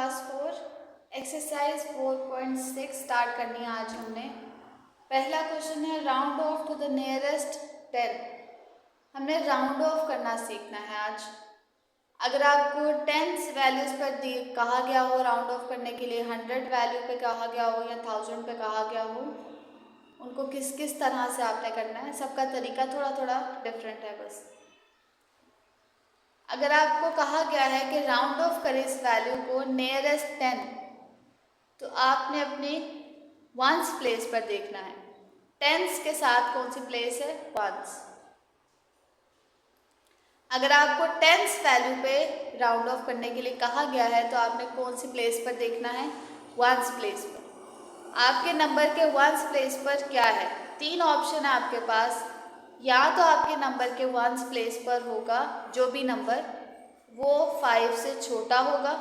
Class 4 exercise 4.6 start करनी है आज हमने। पहला क्वेश्चन है round off to the nearest 10। हमने राउंड ऑफ करना सीखना है आज। अगर आपको टेंस वैल्यूज पर कहा गया हो राउंड ऑफ करने के लिए, 100 वैल्यू पे कहा गया हो या 1000 पे कहा गया हो, उनको किस किस तरह से आपने करना है, सबका तरीका थोड़ा थोड़ा डिफरेंट है बस। अगर आपको कहा गया है कि राउंड ऑफ करें इस वैल्यू को नियरेस्ट 10, तो आपने अपने वंस प्लेस पर देखना है। टेंस के साथ कौन सी प्लेस है? वंस। अगर आपको टेंस वैल्यू पे राउंड ऑफ करने के लिए कहा गया है तो आपने कौन सी प्लेस पर देखना है? वंस प्लेस पर। आपके नंबर के वंस प्लेस पर क्या है? 3 ऑप्शन है आपके पास। या तो आपके नंबर के वंस प्लेस पर होगा जो भी नंबर वो 5 से छोटा होगा।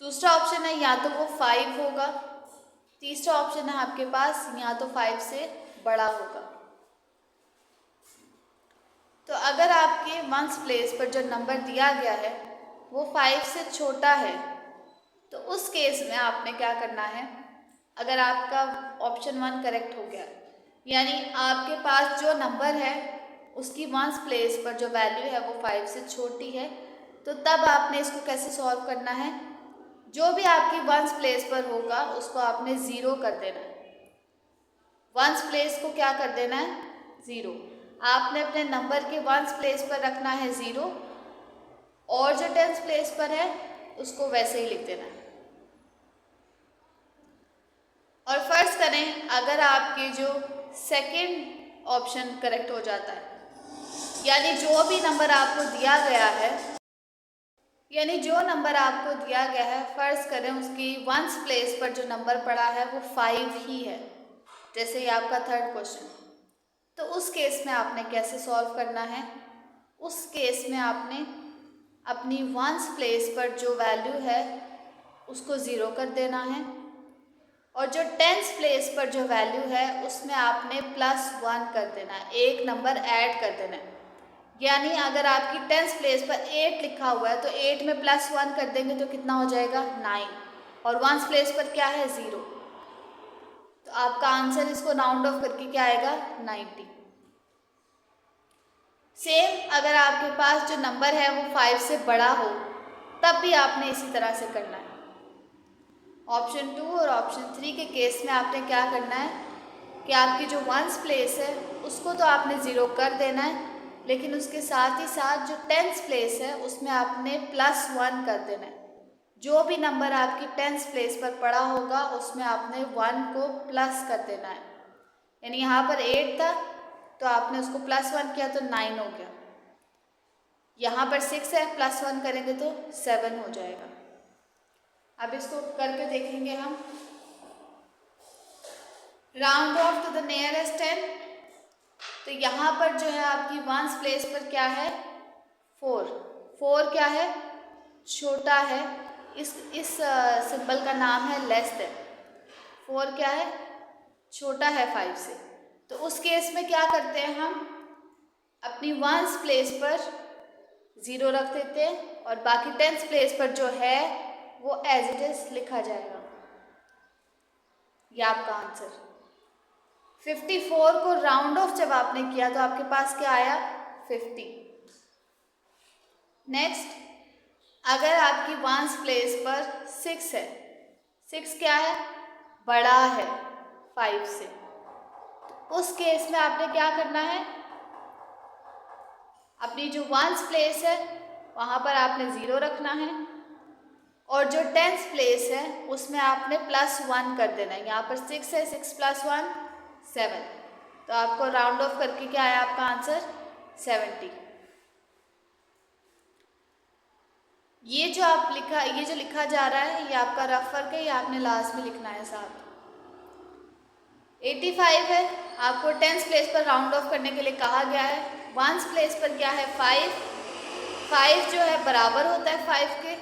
दूसरा ऑप्शन है या तो वो 5 होगा। तीसरा ऑप्शन है आपके पास या तो 5 से बड़ा होगा। तो अगर आपके वंस प्लेस पर जो नंबर दिया गया है वो 5 से छोटा है तो उस केस में आपने क्या करना है? अगर आपका ऑप्शन 1 करेक्ट हो गया, यानी आपके पास जो नंबर है उसकी वंस प्लेस पर जो वैल्यू है वो 5 से छोटी है, तो तब आपने इसको कैसे सॉल्व करना है? जो भी आपकी वंस प्लेस पर होगा उसको आपने 0 कर देना है। वंस प्लेस को क्या कर देना है? 0। आपने अपने नंबर के वंस प्लेस पर रखना है 0 और जो टेंस प्लेस पर है उसको वैसे ही लिख देना है। और फर्ज करें अगर आपके जो सेकंड ऑप्शन करेक्ट हो जाता है, यानी जो नंबर आपको दिया गया है, फर्ज करें उसकी वंस प्लेस पर जो नंबर पड़ा है वो 5 ही है, जैसे ये आपका थर्ड क्वेश्चन, तो उस केस में आपने कैसे सॉल्व करना है? उस केस में आपने अपनी वंस प्लेस पर जो वैल्यू है उसको 0 कर देना है और जो टेंस प्लेस पर जो वैल्यू है उसमें आपने +1 कर देना है, एक नंबर ऐड कर देना है। यानी अगर आपकी टेंस प्लेस पर 8 लिखा हुआ है तो 8 में +1 कर देंगे तो कितना हो जाएगा? 9। और वंस प्लेस पर क्या है? 0। तो आपका आंसर इसको राउंड ऑफ करके क्या आएगा? 90। सेम अगर आपके पास जो नंबर है वो 5 से बड़ा हो तब भी आपने इसी तरह से करना है। ऑप्शन 2 और ऑप्शन 3 के केस में आपने क्या करना है कि आपकी जो वंस प्लेस है उसको तो आपने 0 कर देना है, लेकिन उसके साथ ही साथ जो टेंस प्लेस है उसमें आपने +1 कर देना है। जो भी नंबर आपकी टेंस प्लेस पर पड़ा होगा उसमें आपने 1 को प्लस कर देना है। यानी यहाँ पर 8 था तो आपने उसको +1 किया तो 9 हो गया। यहाँ पर 6 है, +1 करेंगे तो 7 हो जाएगा। अब इसको करके देखेंगे हम। Round off to the nearest 10, तो यहाँ पर जो है आपकी वंस प्लेस पर क्या है? 4। 4 क्या है? छोटा है। इस सिंबल का नाम है लेस देन। 4 क्या है? छोटा है 5 से। तो उस केस में क्या करते हैं हम? अपनी वंस प्लेस पर 0 रख देते हैं और बाकी टेंस प्लेस पर जो है वो एज इट इज लिखा जाएगा। यह आपका आंसर। 54 को राउंड ऑफ जब आपने किया तो आपके पास क्या आया? 50। नेक्स्ट, अगर आपकी वंस प्लेस पर 6 है, 6 क्या है? बड़ा है 5 से, तो उस केस में आपने क्या करना है? अपनी जो वंस प्लेस है वहाँ पर आपने 0 रखना है और जो टेंस प्लेस है उसमें आपने +1 कर देना है। यहाँ पर 6 है, 6 + 1 7। तो आपको राउंड ऑफ करके क्या आया आपका आंसर? 70। ये जो लिखा जा रहा है ये आपका रफ वर्क है, ये आपने लास्ट में लिखना है साथ। 85 है, आपको टेंस प्लेस पर राउंड ऑफ करने के लिए कहा गया है। वंस प्लेस पर क्या है? 5 जो है बराबर होता है 5 के,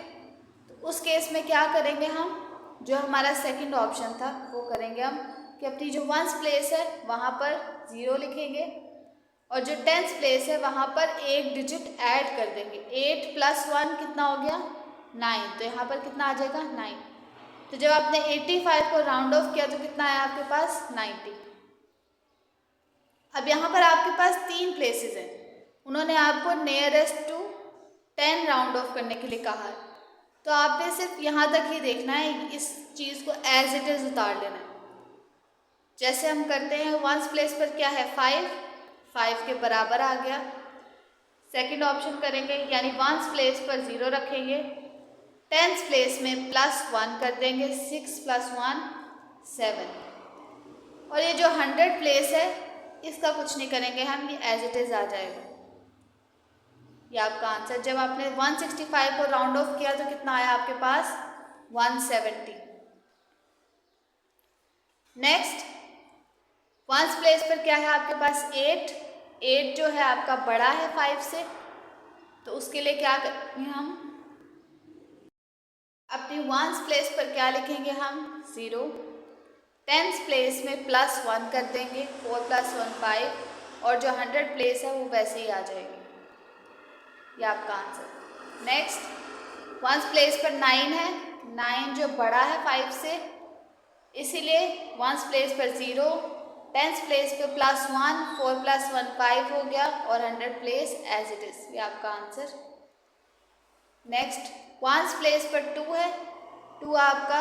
तो उस केस में क्या करेंगे हम? जो हमारा सेकंड ऑप्शन था वो करेंगे हम कि अपनी जो वंस प्लेस है वहाँ पर 0 लिखेंगे और जो 10th प्लेस है वहाँ पर एक डिजिट ऐड कर देंगे। 8 + 1 कितना हो गया 9, तो यहाँ पर कितना आ जाएगा 9। तो जब आपने 85 को राउंड ऑफ किया तो कितना आया आपके पास 90। अब यहाँ पर आपके पास 3 प्लेसेस हैं, उन्होंने आपको नियरेस्ट टू 10 राउंड ऑफ करने के लिए कहा है, तो आपने सिर्फ यहाँ तक ही देखना है, इस चीज़ को एज इट इज़ उतार लेना है। जैसे हम करते हैं 1st प्लेस पर क्या है 5 के बराबर आ गया। सेकंड ऑप्शन करेंगे यानी 1st प्लेस पर 0 रखेंगे, 10th प्लेस में +1 कर देंगे, 6 + 1 7। और ये जो 100 प्लेस है इसका कुछ नहीं करेंगे हम, ये एज इट इज़ आ जाएगा। ये आपका आंसर। जब आपने 165 को राउंड ऑफ किया तो कितना आया आपके पास 170। नेक्स्ट 1st प्लेस पर क्या है आपके पास 8 जो है आपका बड़ा है 5 से, तो उसके लिए क्या करेंगे हम, अपनी 1st प्लेस पर क्या लिखेंगे हम 0, 10th प्लेस में +1 कर देंगे, 4 + 1 5, और जो 100 प्लेस है वो वैसे ही आ जाएगी। ये आपका आंसर। नेक्स्ट 1st प्लेस पर 9 है, 9 जो बड़ा है 5 से, इसीलिए 1st प्लेस पर 0, 10th प्लेस पे +1, 4 + 1 5 हो गया, और 100 प्लेस एज इट इज़। ये आपका आंसर। नेक्स्ट 1st प्लेस पर 2 है, 2 आपका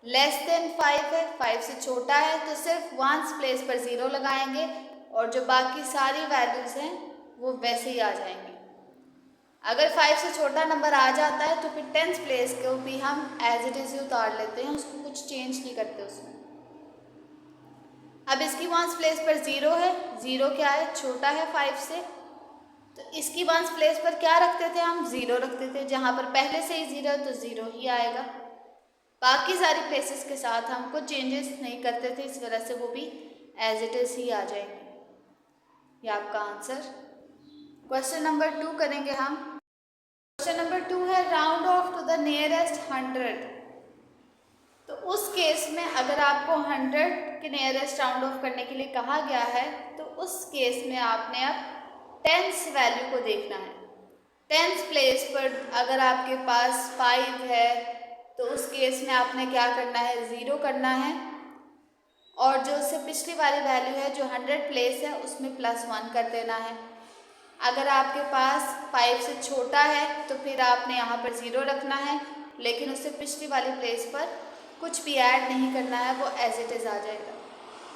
<5 है, 5 से छोटा है, तो सिर्फ 1st प्लेस पर 0 लगाएंगे और जो बाकी सारी वैल्यूज़ हैं वो वैसे ही आ जाएंगी। अगर 5 से छोटा नंबर आ जाता है तो फिर 10th प्लेस को भी हम एज इट इज़ ही उतार लेते हैं, उसको कुछ चेंज नहीं करते उसमें। अब इसकी 1st प्लेस पर 0 है, 0 क्या है छोटा है 5 से, तो इसकी 1st प्लेस पर क्या रखते थे हम 0 रखते थे, जहाँ पर पहले से ही 0 है तो 0 ही आएगा। बाकी सारी प्लेसेस के साथ हम कुछ चेंजेस नहीं करते थे, इस वजह से वो भी एज इट इज़ ही आ जाएंगे। ये आपका आंसर। क्वेश्चन नंबर 2 करेंगे हम। क्वेश्चन नंबर 2 है round off to the nearest 100। तो उस केस में अगर आपको 100 के नियरेस्ट राउंड ऑफ करने के लिए कहा गया है तो उस केस में आपने अब 10th वैल्यू को देखना है। 10th प्लेस पर अगर आपके पास 5 है तो उस केस में आपने क्या करना है 0 करना है, और जो उससे पिछली वाली वैल्यू है जो 100 प्लेस है उसमें +1 कर देना है। अगर आपके पास 5 से छोटा है तो फिर आपने यहाँ पर 0 रखना है, लेकिन उससे पिछली वाली प्लेस पर कुछ भी ऐड नहीं करना है, वो एज इट इज़ आ जाएगा।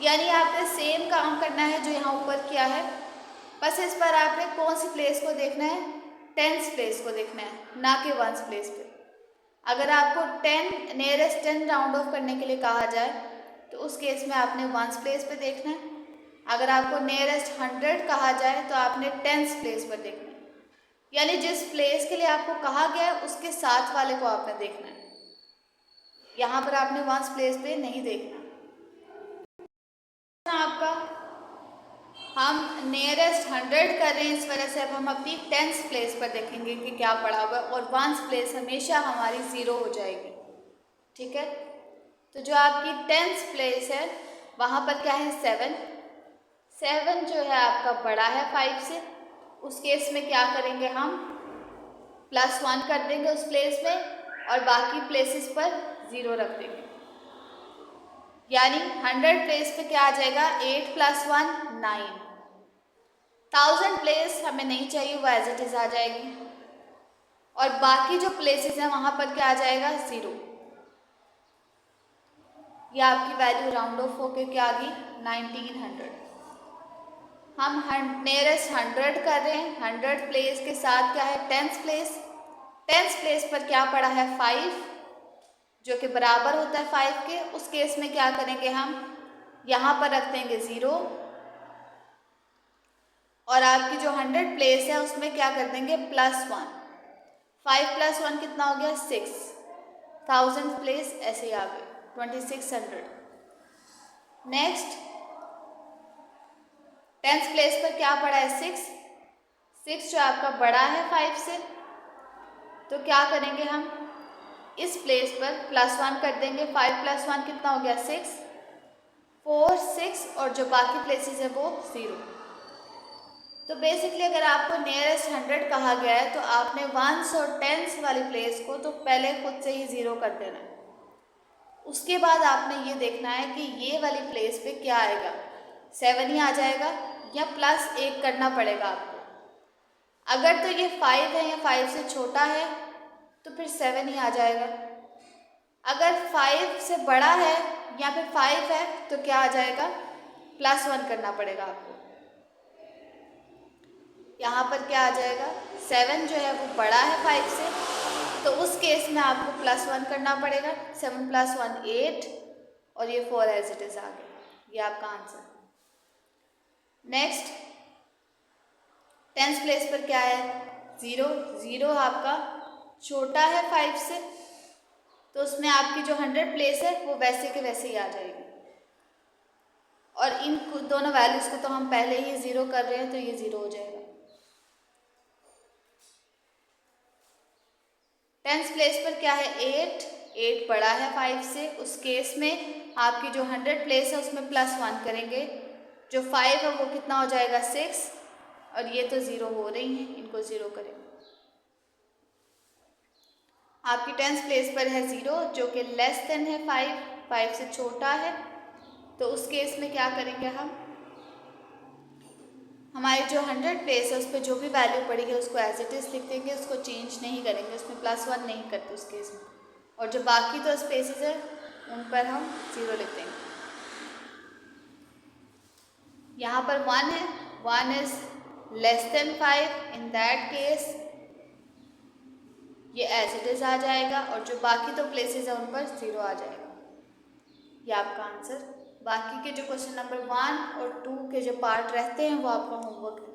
यानी आपने सेम काम करना है जो यहाँ ऊपर किया है, बस इस पर आपने कौन सी प्लेस को देखना है 10th प्लेस को देखना है, ना कि 1st प्लेस पे। अगर आपको 10 नियरेस्ट 10 राउंड ऑफ करने के लिए कहा जाए तो उस केस में आपने 1st प्लेस पे देखना है। अगर आपको नियरेस्ट 100 कहा जाए तो आपने 10th प्लेस पर देखना है, यानी जिस प्लेस के लिए आपको कहा गया है उसके साथ वाले को आपने देखना है, यहाँ पर आपने 1st प्लेस पे नहीं देखना। आपका हम नियरेस्ट 100 कर रहे हैं, इस वजह से अब हम अपनी 10th प्लेस पर देखेंगे कि क्या पड़ा होगा, और 1st प्लेस हमेशा हमारी 0 हो जाएगी। ठीक है, तो जो आपकी 10th प्लेस है वहाँ पर क्या है 7 जो है आपका बड़ा है 5 से, उस केस में क्या करेंगे हम +1 कर देंगे उस प्लेस में, और बाकी प्लेसेस पर 0 रख देंगे। यानी 100 प्लेस पे क्या आ जाएगा 8 + 1 9। 1000 प्लेस हमें नहीं चाहिए, वो एज इट इज़ आ जाएगी, और बाकी जो प्लेसेस हैं वहाँ पर क्या आ जाएगा 0। ये आपकी वैल्यू राउंड ऑफ होकर क्या आ गई 1900। हम नियरेस्ट 100 कर रहे हैं, 100 प्लेस के साथ क्या है 10th प्लेस। 10th प्लेस पर क्या पड़ा है 5 जो कि बराबर होता है 5 के, उस केस में क्या करेंगे हम यहाँ पर रख देंगे 0, और आपकी जो 100 प्लेस है उसमें क्या कर देंगे +1। 5 + 1 कितना हो गया 6। 1000 प्लेस ऐसे ही आ गए 2600। नेक्स्ट 10th प्लेस पर क्या पड़ा है 6 जो आपका बड़ा है 5 से, तो क्या करेंगे हम इस प्लेस पर +1 कर देंगे। 5 + 1 कितना हो गया 6, 4 6, और जो बाकी प्लेसेस है वो 0। तो बेसिकली अगर आपको नियरेस्ट 100 कहा गया है तो आपने वंस और टेंस वाली प्लेस को तो पहले खुद से ही 0 कर देना है। उसके बाद आपने ये देखना है कि ये वाली प्लेस पे क्या आएगा, 7 ही आ जाएगा या प्लस 1 करना पड़ेगा आपको। अगर तो ये 5 है या 5 से छोटा है तो फिर 7 ही आ जाएगा। अगर 5 से बड़ा है या फिर 5 है तो क्या आ जाएगा, +1 करना पड़ेगा आपको। यहाँ पर क्या आ जाएगा, 7 जो है वो बड़ा है 5 से, तो उस केस में आपको +1 करना पड़ेगा। 7 + 1 8 और ये 4 एज इट इज़ आ गया। ये आपका आंसर। नेक्स्ट 10th प्लेस पर क्या है, 0। 0 आपका छोटा है 5 से, तो उसमें आपकी जो 100 प्लेस है वो वैसे के वैसे ही आ जाएगी। और इन दोनों वैल्यूज़ को तो हम पहले ही 0 कर रहे हैं तो ये 0 हो जाएगा। 10th प्लेस पर क्या है, 8 बड़ा है 5 से, उस केस में आपकी जो 100 प्लेस है उसमें +1 करेंगे। जो 5 है वो कितना हो जाएगा, 6, और ये तो 0 हो रही हैं, इनको 0 करेंगे। आपकी 10th प्लेस पर है 0 जो कि लेस देन है 5 से छोटा है, तो उस केस में क्या करेंगे हम, हमारी जो 100 प्लेस है उस पर जो भी वैल्यू पड़ी है उसको एज इट इज़ लिख देंगे, उसको चेंज नहीं करेंगे, उसमें +1 नहीं करते उस केस में। और जो बाकी तो स्पेसेस है उन पर हम 0 लिख देंगे। यहाँ पर 1 है, 1 is less than 5, in that case ये एज इट इज़ आ जाएगा, और जो बाकी तो प्लेसेस है उन पर 0 आ जाएगा। ये आपका आंसर। बाकी के जो क्वेश्चन नंबर 1 और 2 के जो पार्ट रहते हैं वो आपका होमवर्क है।